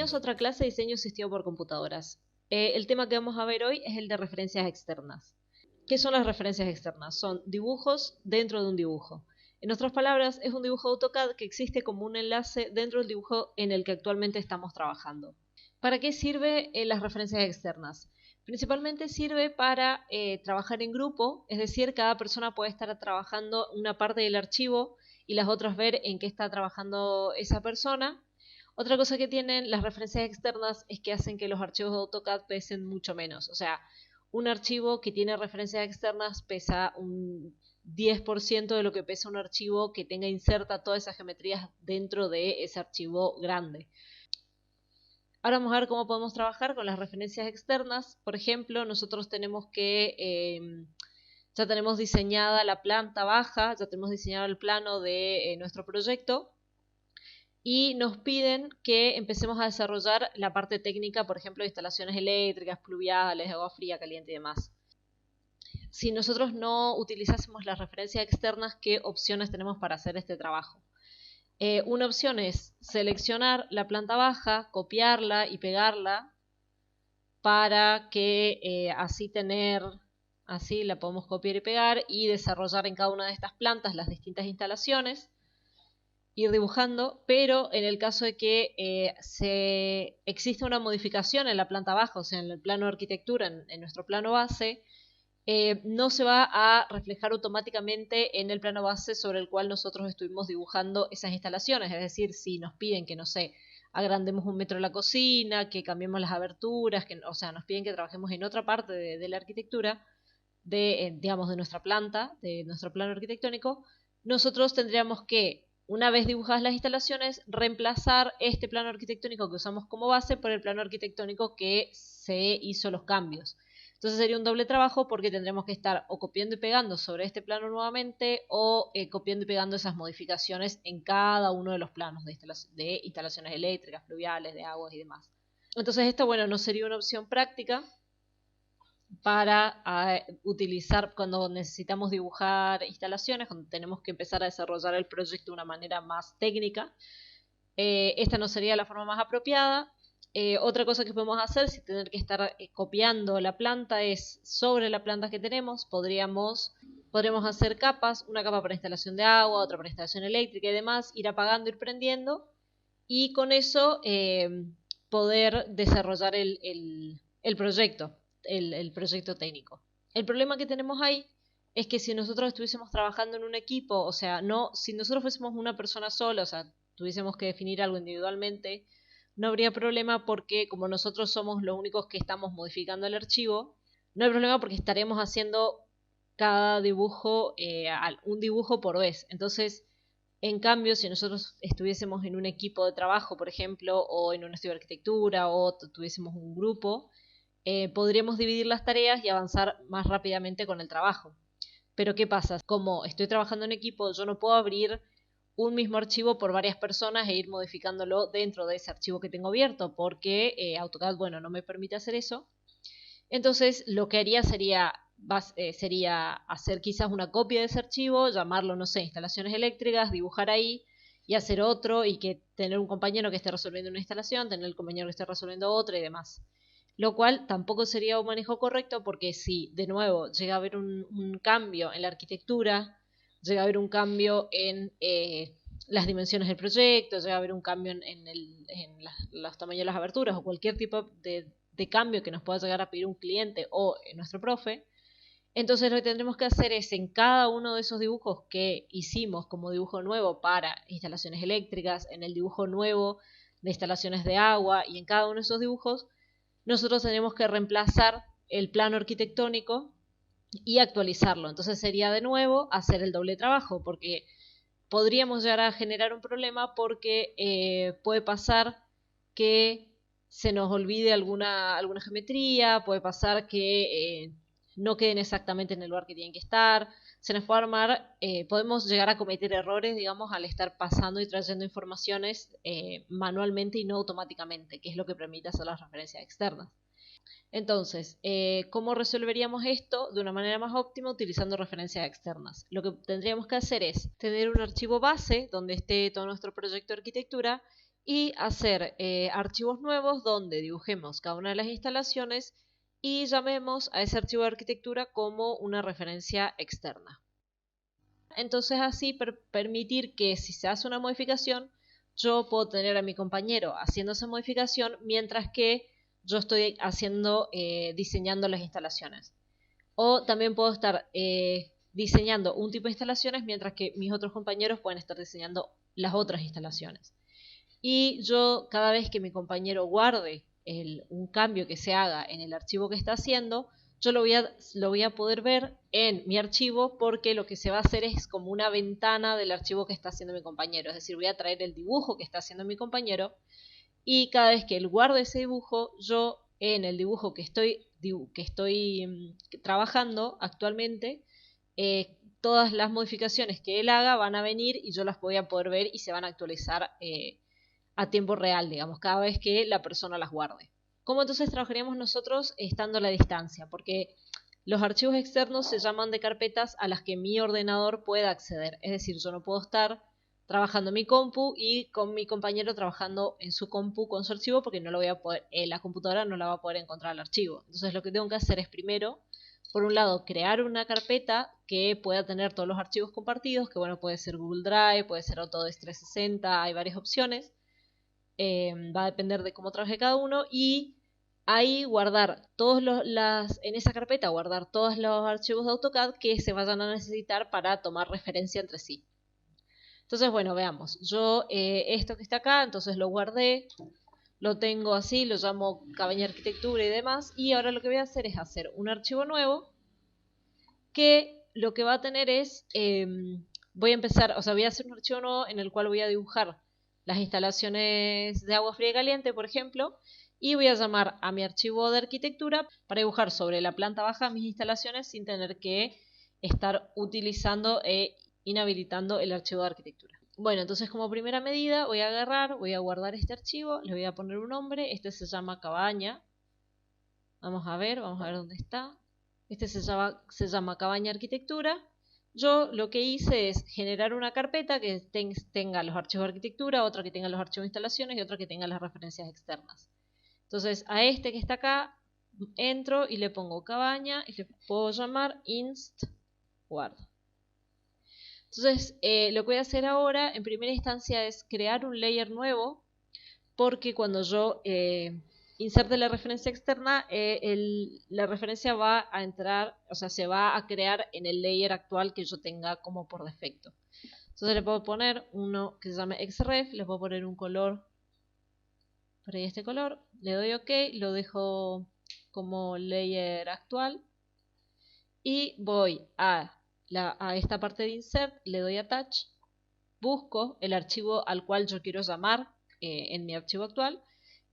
Bienvenidos a otra clase de diseño asistido por computadoras. El tema que vamos a ver hoy es el de referencias externas. ¿Qué son las referencias externas? Son dibujos dentro de un dibujo. En otras palabras, es un dibujo de AutoCAD que existe como un enlace dentro del dibujo en el que actualmente estamos trabajando. ¿Para qué sirven las referencias externas? Principalmente sirve para trabajar en grupo, es decir, cada persona puede estar trabajando una parte del archivo y las otras ver en qué está trabajando esa persona. Otra cosa que tienen las referencias externas es que hacen que los archivos de AutoCAD pesen mucho menos. O sea, un archivo que tiene referencias externas pesa un 10% de lo que pesa un archivo que tenga inserta todas esas geometrías dentro de ese archivo grande. Ahora vamos a ver cómo podemos trabajar con las referencias externas. Por ejemplo, nosotros tenemos que ya tenemos diseñada la planta baja, ya tenemos diseñado el plano de nuestro proyecto. Y nos piden que empecemos a desarrollar la parte técnica, por ejemplo, de instalaciones eléctricas, pluviales, de agua fría, caliente y demás. Si nosotros no utilizásemos las referencias externas, ¿qué opciones tenemos para hacer este trabajo? Una opción es seleccionar la planta baja, copiarla y pegarla para que así la podemos copiar y pegar y desarrollar en cada una de estas plantas las distintas instalaciones. Ir dibujando, pero en el caso de que exista una modificación en la planta baja, o sea, en el plano de arquitectura, en nuestro plano base, no se va a reflejar automáticamente en el plano base sobre el cual nosotros estuvimos dibujando esas instalaciones. Es decir, si nos piden que, no sé, agrandemos 1 metro la cocina, que cambiemos las aberturas, o sea, nos piden que trabajemos en otra parte de la arquitectura, digamos, de nuestra planta, de nuestro plano arquitectónico, nosotros tendríamos que, una vez dibujadas las instalaciones, reemplazar este plano arquitectónico que usamos como base por el plano arquitectónico que se hizo los cambios. Entonces sería un doble trabajo porque tendremos que estar o copiando y pegando sobre este plano nuevamente o copiando y pegando esas modificaciones en cada uno de los planos de instalaciones eléctricas, fluviales, de aguas y demás. Entonces esto, bueno, no sería una opción práctica para utilizar cuando necesitamos dibujar instalaciones, cuando tenemos que empezar a desarrollar el proyecto de una manera más técnica. Esta no sería la forma más apropiada. Otra cosa que podemos hacer sin tener que estar copiando la planta es sobre la planta que tenemos, podríamos hacer capas, una capa para instalación de agua, otra para instalación eléctrica y demás, ir apagando, ir prendiendo y con eso poder desarrollar el proyecto. El proyecto técnico. El problema que tenemos ahí es que si nosotros estuviésemos trabajando en un equipo, o sea, si nosotros fuésemos una persona sola, o sea, tuviésemos que definir algo individualmente, no habría problema porque como nosotros somos los únicos que estamos modificando el archivo, no hay problema porque estaríamos haciendo cada dibujo, un dibujo por vez. Entonces, en cambio, si nosotros estuviésemos en un equipo de trabajo, por ejemplo, o en un estudio de arquitectura, o tuviésemos un grupo, podríamos dividir las tareas y avanzar más rápidamente con el trabajo. Pero ¿qué pasa? Como estoy trabajando en equipo, yo no puedo abrir un mismo archivo por varias personas e ir modificándolo dentro de ese archivo que tengo abierto, porque AutoCAD, bueno, no me permite hacer eso. Entonces, lo que haría sería hacer quizás una copia de ese archivo, llamarlo, no sé, instalaciones eléctricas, dibujar ahí y hacer otro y que tener un compañero que esté resolviendo una instalación, tener el compañero que esté resolviendo otra y demás. Lo cual tampoco sería un manejo correcto porque si, de nuevo, llega a haber un cambio en la arquitectura, llega a haber un cambio en las dimensiones del proyecto, llega a haber un cambio en los tamaños de las aberturas o cualquier tipo de cambio que nos pueda llegar a pedir un cliente o nuestro profe, entonces lo que tendremos que hacer es en cada uno de esos dibujos que hicimos como dibujo nuevo para instalaciones eléctricas, en el dibujo nuevo de instalaciones de agua y en cada uno de esos dibujos, nosotros tenemos que reemplazar el plano arquitectónico y actualizarlo. Entonces sería de nuevo hacer el doble trabajo, porque podríamos llegar a generar un problema porque puede pasar que se nos olvide alguna geometría, puede pasar que no queden exactamente en el lugar que tienen que estar, se nos puede armar, podemos llegar a cometer errores, digamos, al estar pasando y trayendo informaciones manualmente y no automáticamente, que es lo que permite hacer las referencias externas. Entonces, ¿cómo resolveríamos esto de una manera más óptima utilizando referencias externas? Lo que tendríamos que hacer es tener un archivo base donde esté todo nuestro proyecto de arquitectura y hacer archivos nuevos donde dibujemos cada una de las instalaciones y llamemos a ese archivo de arquitectura como una referencia externa. Entonces así permitir que si se hace una modificación, yo puedo tener a mi compañero haciendo esa modificación mientras que yo estoy diseñando las instalaciones. O también puedo estar diseñando un tipo de instalaciones mientras que mis otros compañeros pueden estar diseñando las otras instalaciones. Y yo, cada vez que mi compañero guarde un cambio que se haga en el archivo que está haciendo, yo lo voy a poder ver en mi archivo, porque lo que se va a hacer es como una ventana del archivo que está haciendo mi compañero. Es decir, voy a traer el dibujo que está haciendo mi compañero y cada vez que él guarde ese dibujo, yo en el dibujo que estoy trabajando actualmente, todas las modificaciones que él haga van a venir y yo las voy a poder ver y se van a actualizar a tiempo real, digamos, cada vez que la persona las guarde. ¿Cómo entonces trabajaríamos nosotros estando a la distancia? Porque los archivos externos se llaman de carpetas a las que mi ordenador pueda acceder. Es decir, yo no puedo estar trabajando en mi compu y con mi compañero trabajando en su compu con su archivo, porque no lo voy a poder, la computadora no la va a poder encontrar el archivo. Entonces lo que tengo que hacer es primero, por un lado, crear una carpeta que pueda tener todos los archivos compartidos, que bueno, puede ser Google Drive, puede ser Autodesk 360, hay varias opciones. Va a depender de cómo trabaje cada uno, y ahí guardar en esa carpeta guardar todos los archivos de AutoCAD que se vayan a necesitar para tomar referencia entre sí. Entonces, bueno, veamos. Yo esto que está acá, entonces lo guardé, lo tengo así, lo llamo Cabaña Arquitectura y demás, y ahora lo que voy a hacer es hacer un archivo nuevo que lo que va a tener es, voy a hacer un archivo nuevo en el cual voy a dibujar las instalaciones de agua fría y caliente, por ejemplo, y voy a llamar a mi archivo de arquitectura para dibujar sobre la planta baja mis instalaciones sin tener que estar utilizando e inhabilitando el archivo de arquitectura. Bueno, entonces como primera medida voy a guardar este archivo, le voy a poner un nombre, este se llama cabaña. Vamos a ver dónde está. Este se llama Cabaña Arquitectura. Yo lo que hice es generar una carpeta que tenga los archivos de arquitectura, otra que tenga los archivos de instalaciones y otra que tenga las referencias externas. Entonces a este que está acá entro y le pongo cabaña y le puedo llamar inst guard. Entonces lo que voy a hacer ahora en primera instancia es crear un layer nuevo, porque cuando yo inserte la referencia externa, la referencia va a entrar, o sea, se va a crear en el layer actual que yo tenga como por defecto. Entonces le puedo poner uno que se llame xref, le puedo poner un color, por ahí este color, le doy OK, lo dejo como layer actual y voy a esta parte de insert, le doy attach, busco el archivo al cual yo quiero llamar en mi archivo actual,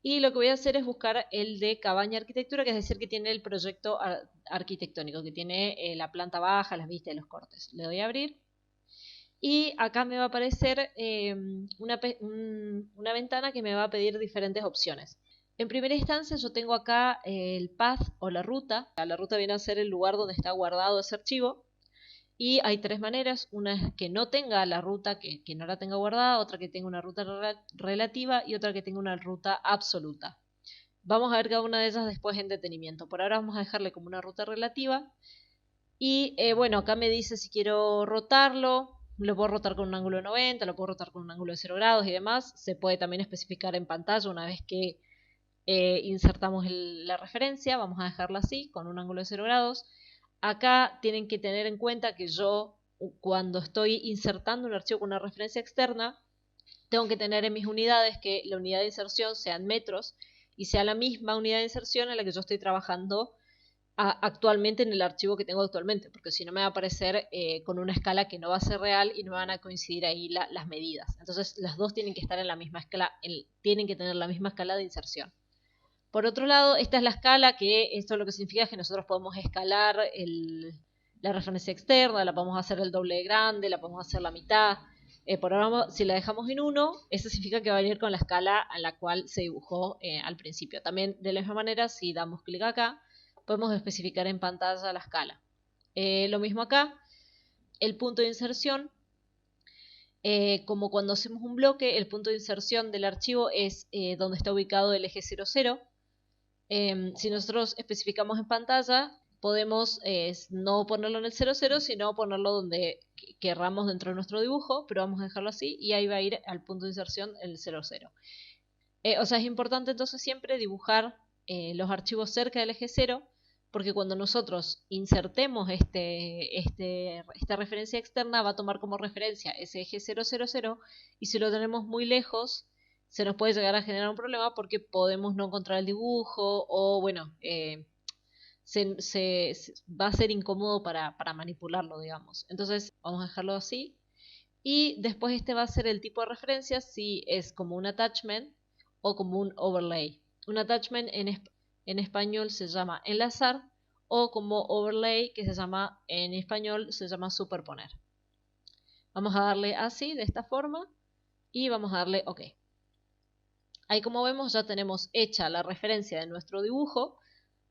y lo que voy a hacer es buscar el de Cabaña Arquitectura, que es decir, que tiene el proyecto arquitectónico, que tiene la planta baja, las vistas y los cortes. Le doy a abrir y acá me va a aparecer una ventana que me va a pedir diferentes opciones. En primera instancia yo tengo acá el path o la ruta. La ruta viene a ser el lugar donde está guardado ese archivo. Y hay tres maneras: una es que no tenga la ruta, que no la tenga guardada, otra que tenga una ruta relativa y otra que tenga una ruta absoluta. Vamos a ver cada una de ellas después en detenimiento. Por ahora vamos a dejarle como una ruta relativa. Y bueno, acá me dice si quiero rotarlo. Lo puedo rotar con un ángulo de 90, lo puedo rotar con un ángulo de 0 grados y demás. Se puede también especificar en pantalla una vez que insertamos la referencia. Vamos a dejarla así, con un ángulo de 0 grados. Acá tienen que tener en cuenta que yo, cuando estoy insertando un archivo con una referencia externa, tengo que tener en mis unidades que la unidad de inserción sean metros y sea la misma unidad de inserción en la que yo estoy trabajando actualmente en el archivo que tengo actualmente, porque si no me va a aparecer con una escala que no va a ser real y no van a coincidir ahí las medidas. Entonces las dos tienen que estar en la misma escala, tienen que tener la misma escala de inserción. Por otro lado, esta es la escala, que esto lo que significa es que nosotros podemos escalar la referencia externa, la podemos hacer el doble de grande, la podemos hacer la mitad. Por ahora, si la dejamos en 1, eso significa que va a venir con la escala a la cual se dibujó al principio. También, de la misma manera, si damos clic acá, podemos especificar en pantalla la escala. Lo mismo acá, el punto de inserción Como cuando hacemos un bloque, el punto de inserción del archivo es donde está ubicado el eje 00. Si nosotros especificamos en pantalla, podemos no ponerlo en el 00, sino ponerlo donde querramos dentro de nuestro dibujo, pero vamos a dejarlo así y ahí va a ir al punto de inserción el 00. O sea, es importante entonces siempre dibujar los archivos cerca del eje 0, porque cuando nosotros insertemos esta referencia externa va a tomar como referencia ese eje 000, y si lo tenemos muy lejos se nos puede llegar a generar un problema porque podemos no encontrar el dibujo o bueno, va a ser incómodo para manipularlo, digamos. Entonces vamos a dejarlo así y después este va a ser el tipo de referencia si es como un attachment o como un overlay. Un attachment en español se llama enlazar, o como overlay, que se llama en español se llama superponer. Vamos a darle así, de esta forma, y vamos a darle OK. Ahí, como vemos, ya tenemos hecha la referencia de nuestro dibujo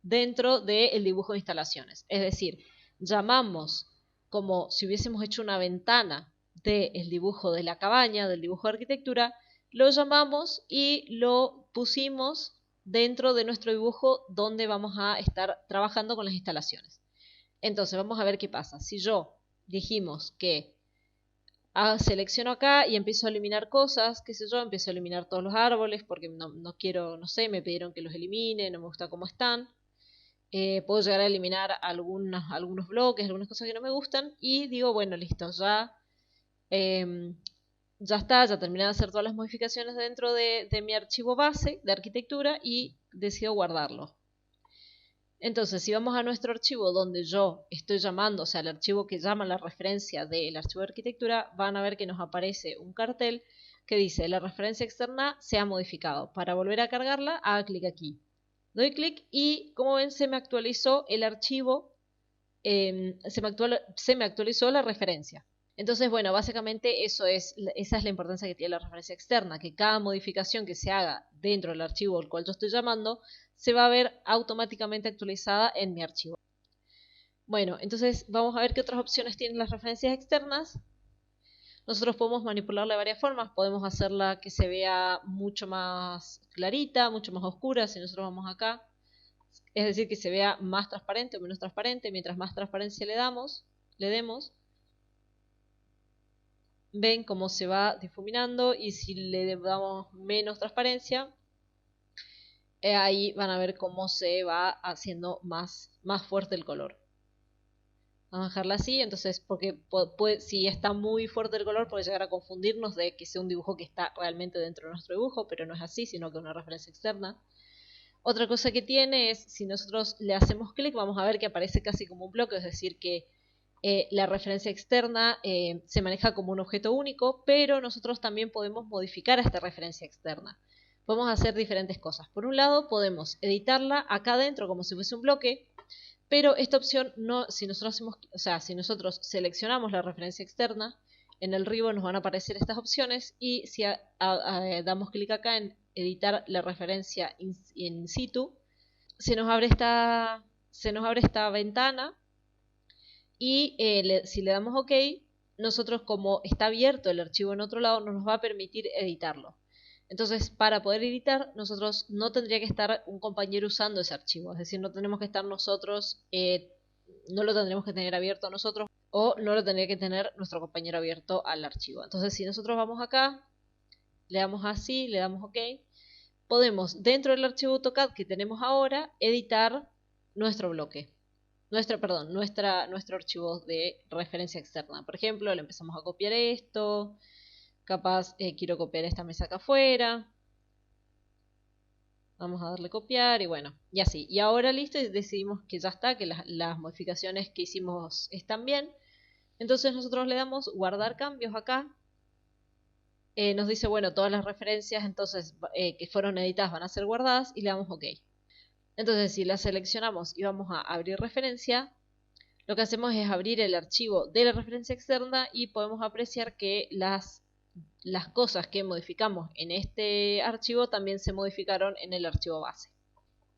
dentro del dibujo de instalaciones. Es decir, llamamos como si hubiésemos hecho una ventana del dibujo de la cabaña, del dibujo de arquitectura, lo llamamos y lo pusimos dentro de nuestro dibujo donde vamos a estar trabajando con las instalaciones. Entonces vamos a ver qué pasa. Si yo dijimos que selecciono acá y empiezo a eliminar cosas, qué sé yo, empiezo a eliminar todos los árboles porque no quiero, no sé, me pidieron que los elimine, no me gusta cómo están. Puedo llegar a eliminar algunos bloques, algunas cosas que no me gustan y digo, bueno, listo, ya está, ya terminé de hacer todas las modificaciones dentro de mi archivo base de arquitectura y decido guardarlo. Entonces, si vamos a nuestro archivo donde yo estoy llamando, o sea, el archivo que llama la referencia del archivo de arquitectura, van a ver que nos aparece un cartel que dice la referencia externa se ha modificado. Para volver a cargarla, haga clic aquí. Doy clic y, como ven, se me actualizó el archivo, se me actualizó la referencia. Entonces, bueno, básicamente esa es la importancia que tiene la referencia externa, que cada modificación que se haga dentro del archivo al cual yo estoy llamando, se va a ver automáticamente actualizada en mi archivo. Bueno, entonces vamos a ver qué otras opciones tienen las referencias externas. Nosotros podemos manipularla de varias formas, podemos hacerla que se vea mucho más clarita, mucho más oscura, si nosotros vamos acá. Es decir, que se vea más transparente o menos transparente, mientras más transparencia le demos, ven cómo se va difuminando, y si le damos menos transparencia, ahí van a ver cómo se va haciendo más fuerte el color. Vamos a dejarla así, entonces, porque si está muy fuerte el color puede llegar a confundirnos de que sea un dibujo que está realmente dentro de nuestro dibujo, pero no es así, sino que es una referencia externa. Otra cosa que tiene es, si nosotros le hacemos clic, vamos a ver que aparece casi como un bloque, es decir, que la referencia externa se maneja como un objeto único, pero nosotros también podemos modificar esta referencia externa. Podemos hacer diferentes cosas. Por un lado, podemos editarla acá adentro como si fuese un bloque, pero esta opción no, si nosotros seleccionamos la referencia externa, en el ribbon nos van a aparecer estas opciones, y si damos clic acá en editar la referencia in situ, se nos abre esta ventana. Y si le damos OK, nosotros, como está abierto el archivo en otro lado, no nos va a permitir editarlo. Entonces, para poder editar, nosotros no tendría que estar un compañero usando ese archivo. Es decir, no tenemos que estar nosotros, no lo tendremos que tener abierto nosotros, o no lo tendría que tener nuestro compañero abierto al archivo. Entonces, si nosotros vamos acá, le damos así, le damos OK, podemos, dentro del archivo AutoCAD que tenemos ahora, editar nuestro bloque. Nuestro archivo de referencia externa. Por ejemplo, le empezamos a copiar esto, capaz quiero copiar esta mesa acá afuera, vamos a darle copiar y bueno, y así. Y ahora listo, y decidimos que ya está, que las modificaciones que hicimos están bien. Entonces nosotros le damos guardar cambios acá. Nos dice, bueno, todas las referencias entonces que fueron editadas van a ser guardadas, y le damos OK. Entonces, si la seleccionamos y vamos a abrir referencia, lo que hacemos es abrir el archivo de la referencia externa y podemos apreciar que las cosas que modificamos en este archivo también se modificaron en el archivo base.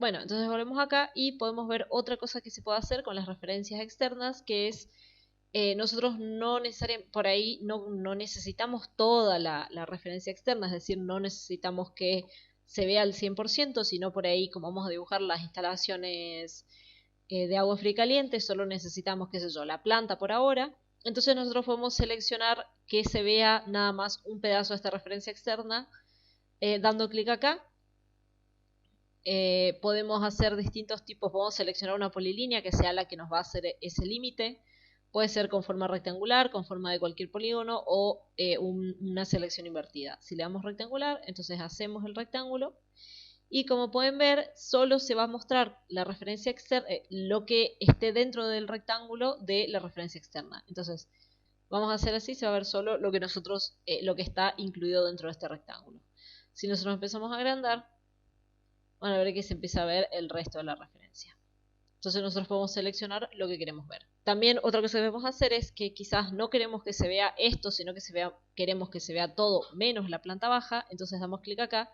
Bueno, entonces volvemos acá y podemos ver otra cosa que se puede hacer con las referencias externas, que es nosotros no necesariamente, por ahí no necesitamos toda la referencia externa, es decir, no necesitamos que se vea al 100%, sino por ahí, como vamos a dibujar las instalaciones de agua fría y caliente, solo necesitamos, qué sé yo, la planta por ahora. Entonces nosotros podemos seleccionar que se vea nada más un pedazo de esta referencia externa, dando clic acá. Podemos hacer distintos tipos, podemos seleccionar una polilínea que sea la que nos va a hacer ese límite. Puede ser con forma rectangular, con forma de cualquier polígono o una selección invertida. Si le damos rectangular, entonces hacemos el rectángulo. Y como pueden ver, solo se va a mostrar la referencia externa, lo que esté dentro del rectángulo de la referencia externa. Entonces, vamos a hacer así, se va a ver solo lo que lo que está incluido dentro de este rectángulo. Si nosotros empezamos a agrandar, van a ver que se empieza a ver el resto de la referencia. Entonces nosotros podemos seleccionar lo que queremos ver. También otra cosa que debemos hacer es que quizás no queremos que se vea esto, sino que queremos que se vea todo menos la planta baja. Entonces damos clic acá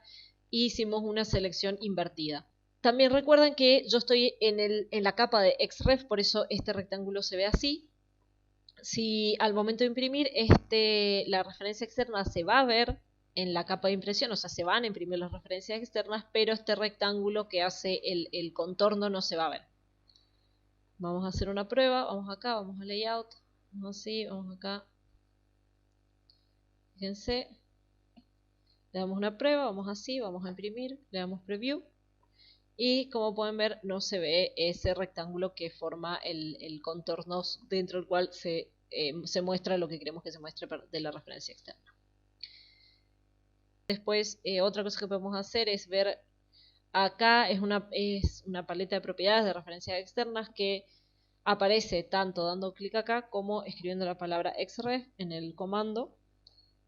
y hicimos una selección invertida. También recuerden que yo estoy en la capa de XREF, por eso este rectángulo se ve así. Si al momento de imprimir la referencia externa se va a ver en la capa de impresión, o sea, se van a imprimir las referencias externas, pero este rectángulo que hace el contorno no se va a ver. Vamos a hacer una prueba, vamos acá, vamos a layout, vamos así, vamos acá. Fíjense, le damos una prueba, vamos así, vamos a imprimir, le damos preview. Y como pueden ver, no se ve ese rectángulo que forma el contorno dentro del cual se muestra lo que queremos que se muestre de la referencia externa. Después, otra cosa que podemos hacer es ver, acá es una paleta de propiedades de referencias externas que aparece tanto dando clic acá como escribiendo la palabra xref en el comando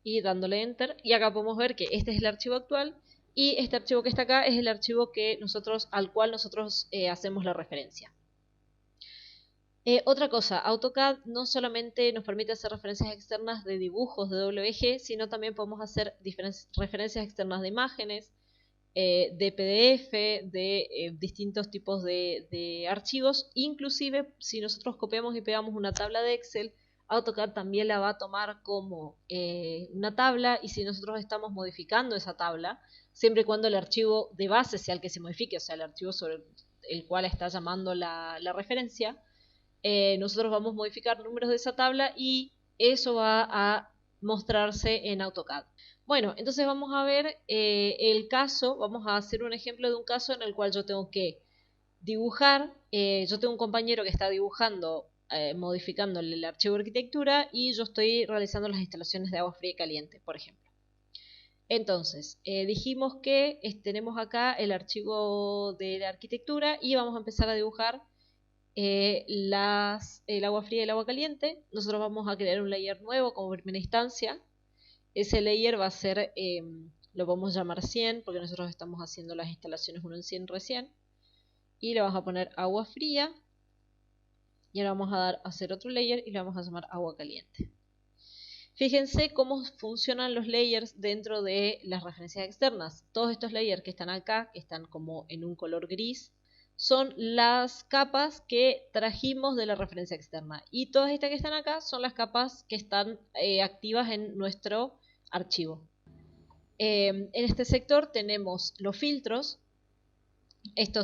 y dándole enter. Y acá podemos ver que este es el archivo actual y este archivo que está acá es el archivo al cual nosotros hacemos la referencia. Otra cosa, AutoCAD no solamente nos permite hacer referencias externas de dibujos de WG, sino también podemos hacer referencias externas de imágenes, de PDF, de distintos tipos de archivos. Inclusive, si nosotros copiamos y pegamos una tabla de Excel, AutoCAD también la va a tomar como una tabla, y si nosotros estamos modificando esa tabla, siempre y cuando el archivo de base sea el que se modifique, o sea, el archivo sobre el cual está llamando la referencia, nosotros vamos a modificar números de esa tabla y eso va a mostrarse en AutoCAD. Bueno, entonces vamos a ver el caso, vamos a hacer un ejemplo de un caso en el cual yo tengo que dibujar, yo tengo un compañero que está dibujando, modificando el archivo de arquitectura, y yo estoy realizando las instalaciones de agua fría y caliente, por ejemplo. Entonces, dijimos que tenemos acá el archivo de la arquitectura y vamos a empezar a dibujar el agua fría y el agua caliente. Nosotros vamos a crear un layer nuevo como primera instancia. Ese layer va a ser, lo vamos a llamar 100 porque nosotros estamos haciendo las instalaciones 1 en 100 recién. Y le vamos a poner agua fría. Y ahora vamos a hacer otro layer y le vamos a llamar agua caliente. Fíjense cómo funcionan los layers dentro de las referencias externas. Todos estos layers que están acá, que están como en un color gris, son las capas que trajimos de la referencia externa. Y todas estas que están acá son las capas que están activas en nuestro archivo. En este sector tenemos los filtros. Esto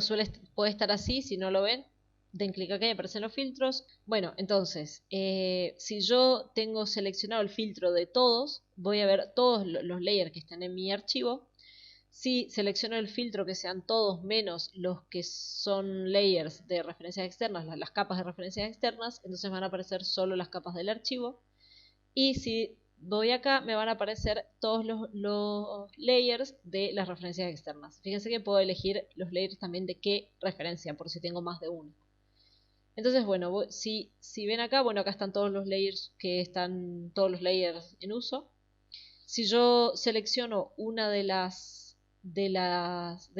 puede estar así, si no lo ven, den clic acá y aparecen los filtros. Bueno, entonces, si yo tengo seleccionado el filtro de todos, voy a ver todos los layers que están en mi archivo. Si selecciono el filtro que sean todos menos los que son layers de referencias externas, las capas de referencias externas, entonces van a aparecer solo las capas del archivo. Y si voy acá, me van a aparecer todos los layers de las referencias externas. Fíjense que puedo elegir los layers también de qué referencia, por si tengo más de uno. Entonces, bueno, si ven acá, bueno, acá están todos los layers en uso. Si yo selecciono una de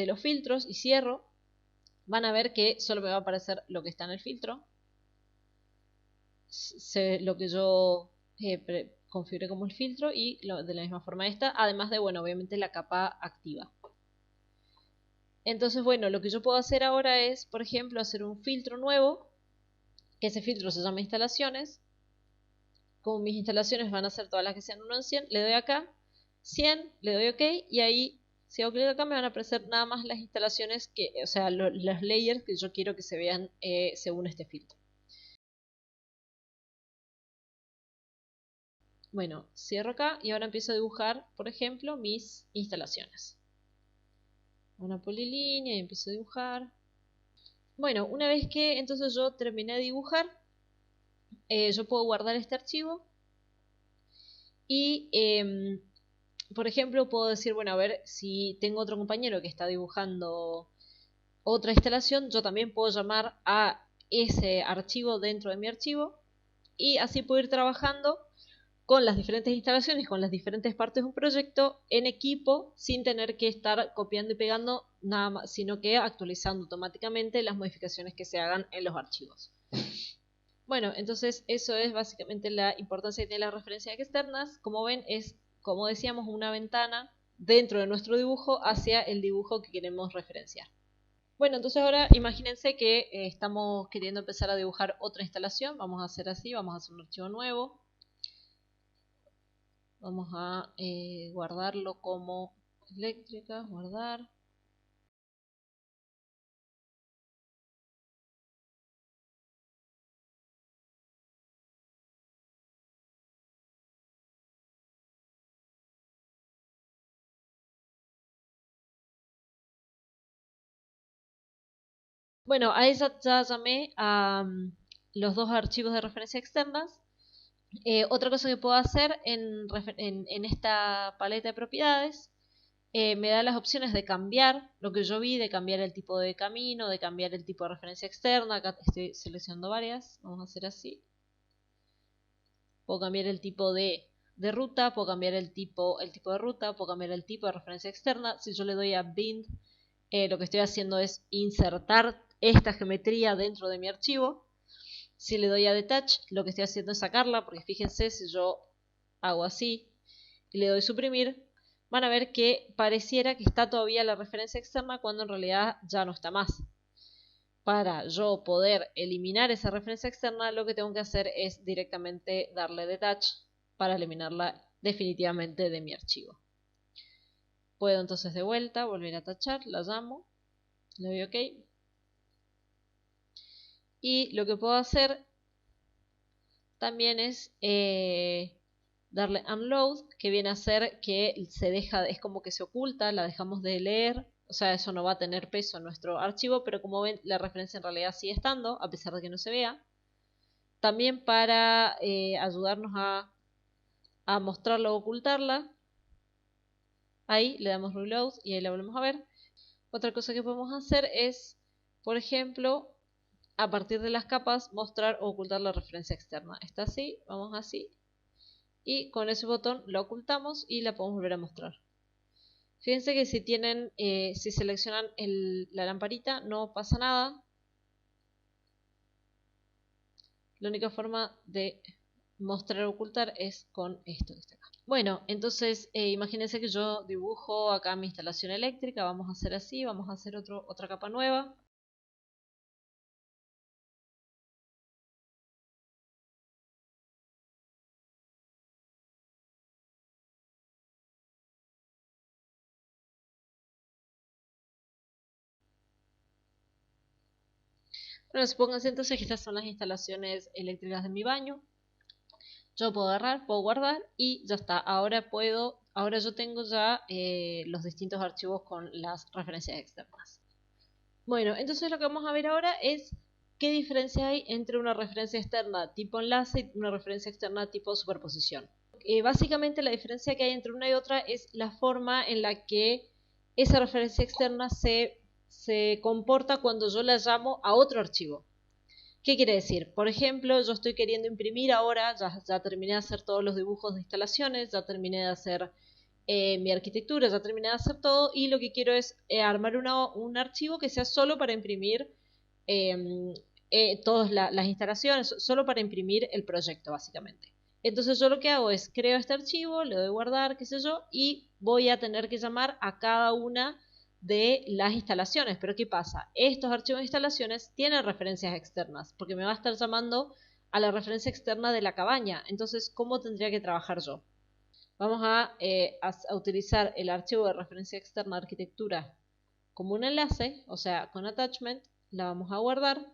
los filtros y cierro, van a ver que solo me va a aparecer lo que está en el filtro, lo que yo configure como el filtro, y de la misma forma esta, además de, bueno, obviamente la capa activa. Entonces, bueno, lo que yo puedo hacer ahora es, por ejemplo, hacer un filtro nuevo, que ese filtro se llama instalaciones, como mis instalaciones van a ser todas las que sean 1 en 100, le doy acá, 100, le doy OK, y ahí, si hago clic acá, me van a aparecer nada más las instalaciones, o sea, los layers que yo quiero que se vean según este filtro. Bueno, cierro acá y ahora empiezo a dibujar, por ejemplo, mis instalaciones. Una polilínea y empiezo a dibujar. Bueno, una vez que entonces yo terminé de dibujar, yo puedo guardar este archivo y, por ejemplo, puedo decir, bueno, a ver, si tengo otro compañero que está dibujando otra instalación, yo también puedo llamar a ese archivo dentro de mi archivo y así puedo ir trabajando con las diferentes instalaciones, con las diferentes partes de un proyecto en equipo, sin tener que estar copiando y pegando nada más, sino que actualizando automáticamente las modificaciones que se hagan en los archivos. Bueno, entonces eso es básicamente la importancia que tiene las referencias externas. Como ven, es, como decíamos, una ventana dentro de nuestro dibujo hacia el dibujo que queremos referenciar. Bueno, entonces ahora imagínense que estamos queriendo empezar a dibujar otra instalación. Vamos a hacer así, vamos a hacer un archivo nuevo. Vamos a guardarlo como eléctrica, guardar. Bueno, a esa ya llamé a los dos archivos de referencia externas. Otra cosa que puedo hacer en esta paleta de propiedades, me da las opciones de cambiar lo que yo vi, de cambiar el tipo de camino, de cambiar el tipo de referencia externa. Acá estoy seleccionando varias, vamos a hacer así. Puedo cambiar el tipo de ruta, puedo cambiar el tipo de ruta, puedo cambiar el tipo de referencia externa. Si yo le doy a bind, lo que estoy haciendo es insertar esta geometría dentro de mi archivo. Si le doy a detach, lo que estoy haciendo es sacarla, porque fíjense, si yo hago así y le doy suprimir, van a ver que pareciera que está todavía la referencia externa cuando en realidad ya no está más. Para yo poder eliminar esa referencia externa, lo que tengo que hacer es directamente darle detach para eliminarla definitivamente de mi archivo. Puedo entonces de vuelta volver a tachar, la llamo, le doy OK. Y lo que puedo hacer también es darle unload, que viene a ser que se deja, es como que se oculta, la dejamos de leer. O sea, eso no va a tener peso en nuestro archivo, pero como ven, la referencia en realidad sigue estando, a pesar de que no se vea. También para ayudarnos a mostrarla o ocultarla, ahí le damos reload y ahí la volvemos a ver. Otra cosa que podemos hacer es, por ejemplo, a partir de las capas, mostrar o ocultar la referencia externa. Está así, vamos así. Y con ese botón la ocultamos y la podemos volver a mostrar. Fíjense que si seleccionan la lamparita no pasa nada. La única forma de mostrar o ocultar es con esto que está acá. Bueno, entonces imagínense que yo dibujo acá mi instalación eléctrica. Vamos a hacer así, vamos a hacer otra capa nueva. Bueno, supónganse entonces que estas son las instalaciones eléctricas de mi baño. Yo puedo agarrar, puedo guardar y ya está. Ahora yo tengo ya los distintos archivos con las referencias externas. Bueno, entonces lo que vamos a ver ahora es qué diferencia hay entre una referencia externa tipo enlace y una referencia externa tipo superposición. Básicamente la diferencia que hay entre una y otra es la forma en la que esa referencia externa se comporta cuando yo la llamo a otro archivo. ¿Qué quiere decir? Por ejemplo, yo estoy queriendo imprimir ahora, ya terminé de hacer todos los dibujos de instalaciones, ya terminé de hacer mi arquitectura, ya terminé de hacer todo y lo que quiero es armar un archivo que sea solo para imprimir todas las instalaciones, solo para imprimir el proyecto básicamente. Entonces yo lo que hago es creo este archivo, le doy guardar, qué sé yo, y voy a tener que llamar a cada una de las instalaciones. Pero ¿qué pasa? Estos archivos de instalaciones tienen referencias externas, porque me va a estar llamando a la referencia externa de la cabaña. Entonces, ¿cómo tendría que trabajar yo? Vamos a utilizar el archivo de referencia externa de arquitectura como un enlace, o sea, con attachment, la vamos a guardar.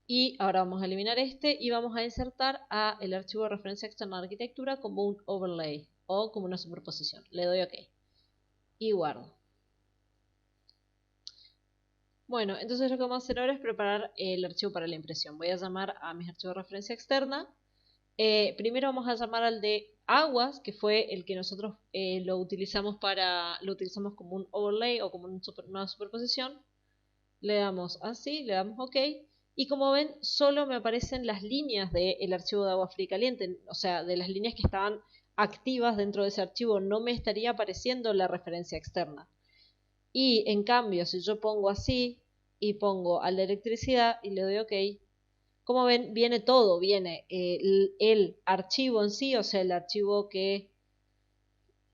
Y ahora vamos a eliminar este y vamos a insertar el archivo de referencia externa de arquitectura como un overlay o como una superposición. Le doy OK y guardo. Bueno, entonces lo que vamos a hacer ahora es preparar el archivo para la impresión. Voy a llamar a mis archivos de referencia externa. Primero vamos a llamar al de aguas, que fue el que nosotros lo utilizamos como un overlay o como una superposición. Le damos así, le damos OK. Y como ven, solo me aparecen las líneas del archivo de agua fría y caliente, o sea, de las líneas que estaban activas dentro de ese archivo, no me estaría apareciendo la referencia externa. Y en cambio, si yo pongo así y pongo al de electricidad y le doy OK, como ven, viene todo, viene el archivo en sí, o sea, el archivo que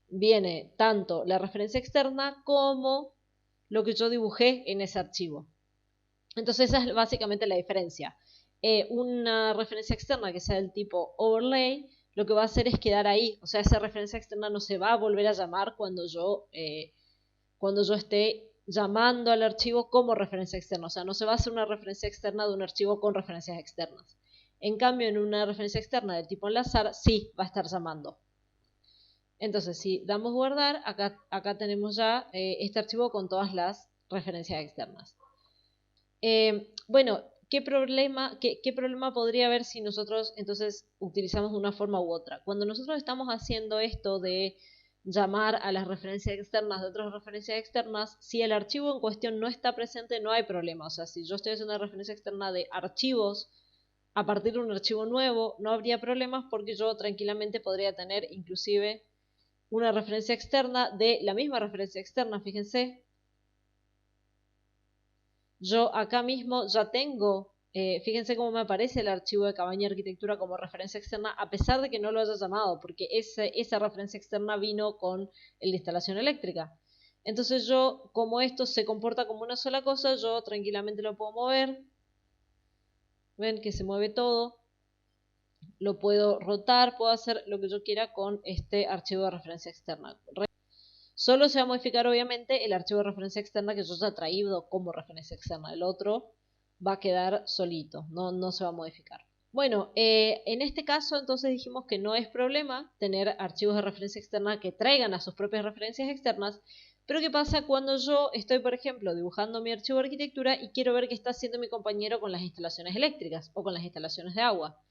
viene tanto la referencia externa como lo que yo dibujé en ese archivo. Entonces esa es básicamente la diferencia. Una referencia externa que sea del tipo overlay, lo que va a hacer es quedar ahí. O sea, esa referencia externa no se va a volver a llamar cuando yo esté llamando al archivo como referencia externa. O sea, no se va a hacer una referencia externa de un archivo con referencias externas. En cambio, en una referencia externa del tipo enlazar, sí va a estar llamando. Entonces, si damos guardar, acá tenemos ya este archivo con todas las referencias externas. Bueno, ¿qué problema podría haber si nosotros entonces utilizamos una forma u otra? Cuando nosotros estamos haciendo esto de llamar a las referencias externas de otras referencias externas, si el archivo en cuestión no está presente, no hay problema. O sea, si yo estoy haciendo una referencia externa de archivos a partir de un archivo nuevo, no habría problemas porque yo tranquilamente podría tener inclusive una referencia externa de la misma referencia externa, fíjense. Yo acá mismo ya tengo, fíjense cómo me aparece el archivo de cabaña arquitectura como referencia externa, a pesar de que no lo haya llamado, porque esa referencia externa vino con el de instalación eléctrica. Entonces yo, como esto se comporta como una sola cosa, yo tranquilamente lo puedo mover. Ven que se mueve todo. Lo puedo rotar, puedo hacer lo que yo quiera con este archivo de referencia externa. Solo se va a modificar obviamente el archivo de referencia externa que yo ya he traído como referencia externa. El otro va a quedar solito, no se va a modificar. Bueno, en este caso entonces dijimos que no es problema tener archivos de referencia externa que traigan a sus propias referencias externas, pero ¿qué pasa cuando yo estoy, por ejemplo, dibujando mi archivo de arquitectura y quiero ver qué está haciendo mi compañero con las instalaciones eléctricas o con las instalaciones de agua?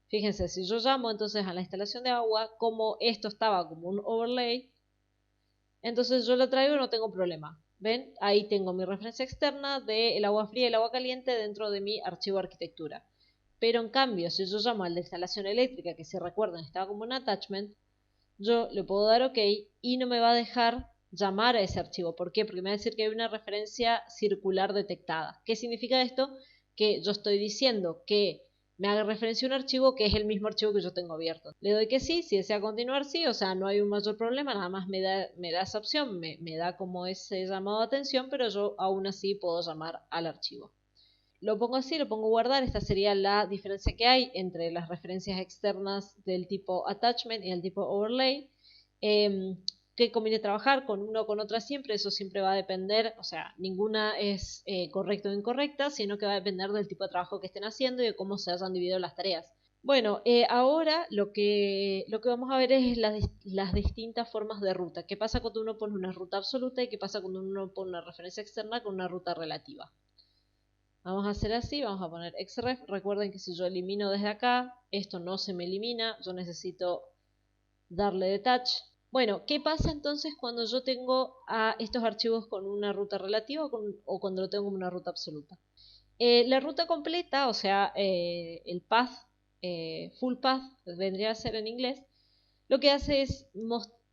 Fíjense, si yo llamo entonces a la instalación de agua, como esto estaba como un overlay, entonces yo lo traigo y no tengo problema. ¿Ven? Ahí tengo mi referencia externa del agua fría y el agua caliente dentro de mi archivo de arquitectura. Pero en cambio, si yo llamo al de instalación eléctrica, que si recuerdan estaba como un attachment, yo le puedo dar OK y no me va a dejar llamar a ese archivo. ¿Por qué? Porque me va a decir que hay una referencia circular detectada. ¿Qué significa esto? Que yo estoy diciendo que me haga referencia a un archivo que es el mismo archivo que yo tengo abierto. Le doy que sí, si desea continuar sí, o sea, no hay un mayor problema, nada más me da esa opción, me da como ese llamado de atención, pero yo aún así puedo llamar al archivo. Lo pongo así, lo pongo guardar, esta sería la diferencia que hay entre las referencias externas del tipo attachment y el tipo overlay. ¿Qué conviene trabajar con una o con otra siempre? Eso siempre va a depender, o sea, ninguna es correcta o incorrecta, sino que va a depender del tipo de trabajo que estén haciendo y de cómo se hayan dividido las tareas. Bueno, ahora lo que vamos a ver es las distintas formas de ruta. ¿Qué pasa cuando uno pone una ruta absoluta y qué pasa cuando uno pone una referencia externa con una ruta relativa? Vamos a hacer así, vamos a poner xref. Recuerden que si yo elimino desde acá, esto no se me elimina, yo necesito darle detach. Bueno, ¿qué pasa entonces cuando yo tengo a estos archivos con una ruta relativa o cuando lo tengo como una ruta absoluta? La ruta completa, o sea, el path, full path, vendría a ser en inglés, lo que hace es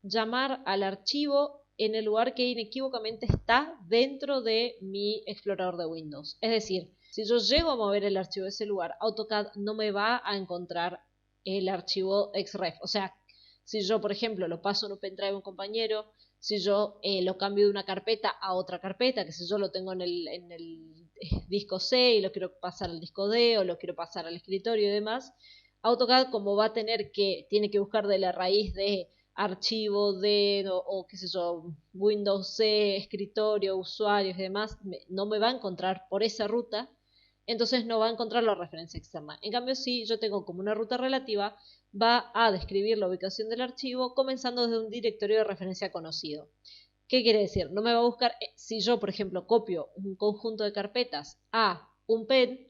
llamar al archivo en el lugar que inequívocamente está dentro de mi explorador de Windows. Es decir, si yo llego a mover el archivo de ese lugar, AutoCAD no me va a encontrar el archivo xref. O sea, si yo, por ejemplo, lo paso en un pendrive a un compañero, si yo lo cambio de una carpeta a otra carpeta, que si yo lo tengo en disco C y lo quiero pasar al disco D o lo quiero pasar al escritorio y demás, AutoCAD como va a tiene que buscar de la raíz de archivo de o qué sé yo, Windows C, escritorio, usuarios y demás, no me va a encontrar por esa ruta, entonces no va a encontrar la referencia externa. En cambio, si yo tengo como una ruta relativa, va a describir la ubicación del archivo comenzando desde un directorio de referencia conocido. ¿Qué quiere decir? No me va a buscar, si yo, por ejemplo, copio un conjunto de carpetas a un pen,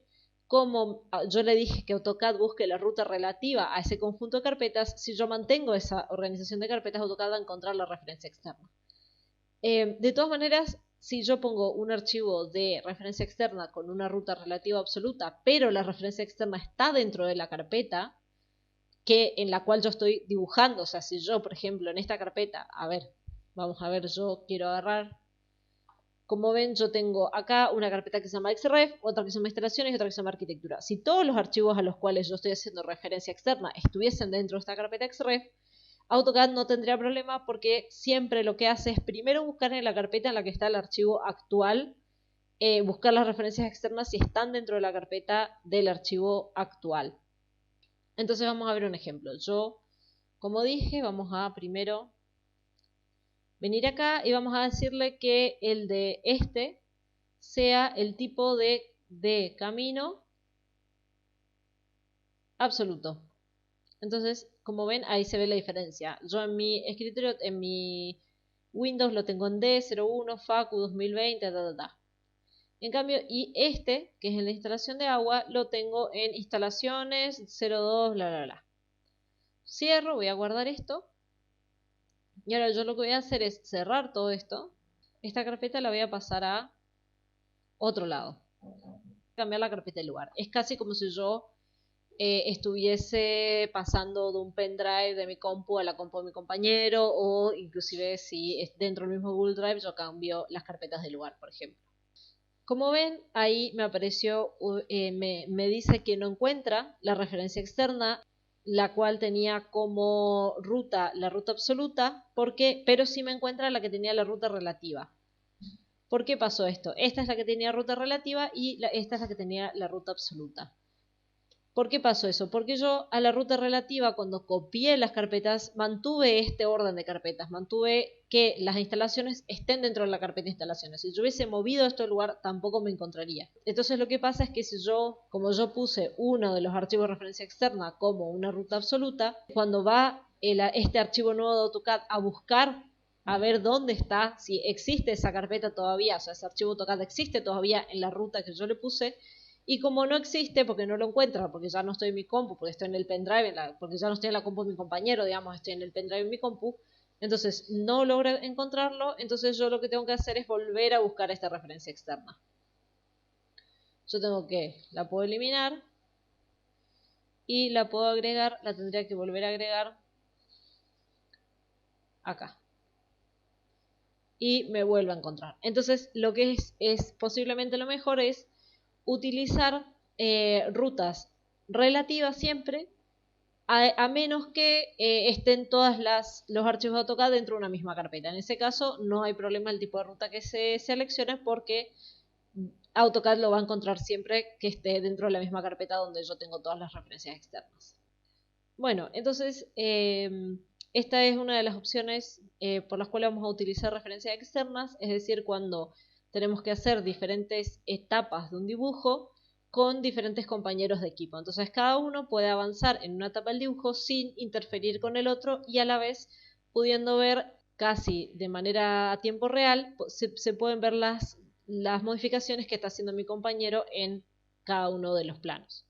como yo le dije que AutoCAD busque la ruta relativa a ese conjunto de carpetas, si yo mantengo esa organización de carpetas, AutoCAD va a encontrar la referencia externa. De todas maneras, si yo pongo un archivo de referencia externa con una ruta relativa absoluta, pero la referencia externa está dentro de la carpeta en la cual yo estoy dibujando, o sea, si yo, por ejemplo, en esta carpeta, vamos a ver, yo quiero agarrar, como ven, yo tengo acá una carpeta que se llama XREF, otra que se llama instalaciones y otra que se llama arquitectura. Si todos los archivos a los cuales yo estoy haciendo referencia externa estuviesen dentro de esta carpeta XREF, AutoCAD no tendría problema porque siempre lo que hace es primero buscar en la carpeta en la que está el archivo actual, buscar las referencias externas si están dentro de la carpeta del archivo actual. Entonces vamos a ver un ejemplo. Yo, como dije, vamos a primero venir acá y vamos a decirle que el de este sea el tipo de camino absoluto. Entonces, como ven, ahí se ve la diferencia. Yo en mi escritorio, en mi Windows lo tengo en D01, Facu 2020, En cambio, y este, que es en la instalación de agua, lo tengo en instalaciones 02, Cierro, voy a guardar esto. Y ahora yo lo que voy a hacer es cerrar todo esto. Esta carpeta la voy a pasar a otro lado. Cambiar la carpeta de lugar. Es casi como si yo estuviese pasando de un pendrive de mi compu a la compu de mi compañero, o inclusive si es dentro del mismo Google Drive yo cambio las carpetas de lugar, por ejemplo. Como ven, ahí me apareció, me dice que no encuentra la referencia externa, la cual tenía como ruta la ruta absoluta, pero sí me encuentra la que tenía la ruta relativa. ¿Por qué pasó esto? Esta es la que tenía ruta relativa y esta es la que tenía la ruta absoluta. ¿Por qué pasó eso? Porque yo a la ruta relativa, cuando copié las carpetas, mantuve este orden de carpetas, mantuve que las instalaciones estén dentro de la carpeta de instalaciones. Si yo hubiese movido esto del lugar, tampoco me encontraría. Entonces lo que pasa es que si yo, como yo puse uno de los archivos de referencia externa como una ruta absoluta, cuando va este archivo nuevo de AutoCAD a buscar a ver dónde está, si existe esa carpeta todavía, o sea, ese archivo AutoCAD existe todavía en la ruta que yo le puse, y como no existe, porque no lo encuentra, porque ya no estoy en mi compu, porque estoy en el pendrive, porque ya no estoy en la compu de mi compañero, digamos, estoy en el pendrive en mi compu, entonces no logro encontrarlo, entonces yo lo que tengo que hacer es volver a buscar esta referencia externa. Yo la puedo eliminar y la puedo agregar, la tendría que volver a agregar acá. Y me vuelvo a encontrar. Entonces lo que es posiblemente lo mejor es utilizar rutas relativas siempre, a menos que estén todos los archivos de AutoCAD dentro de una misma carpeta. En ese caso no hay problema el tipo de ruta que se seleccione, porque AutoCAD lo va a encontrar siempre que esté dentro de la misma carpeta donde yo tengo todas las referencias externas. Bueno, entonces esta es una de las opciones por las cuales vamos a utilizar referencias externas, es decir, cuando tenemos que hacer diferentes etapas de un dibujo con diferentes compañeros de equipo. Entonces cada uno puede avanzar en una etapa del dibujo sin interferir con el otro y a la vez pudiendo ver casi de manera a tiempo real, se pueden ver las modificaciones que está haciendo mi compañero en cada uno de los planos.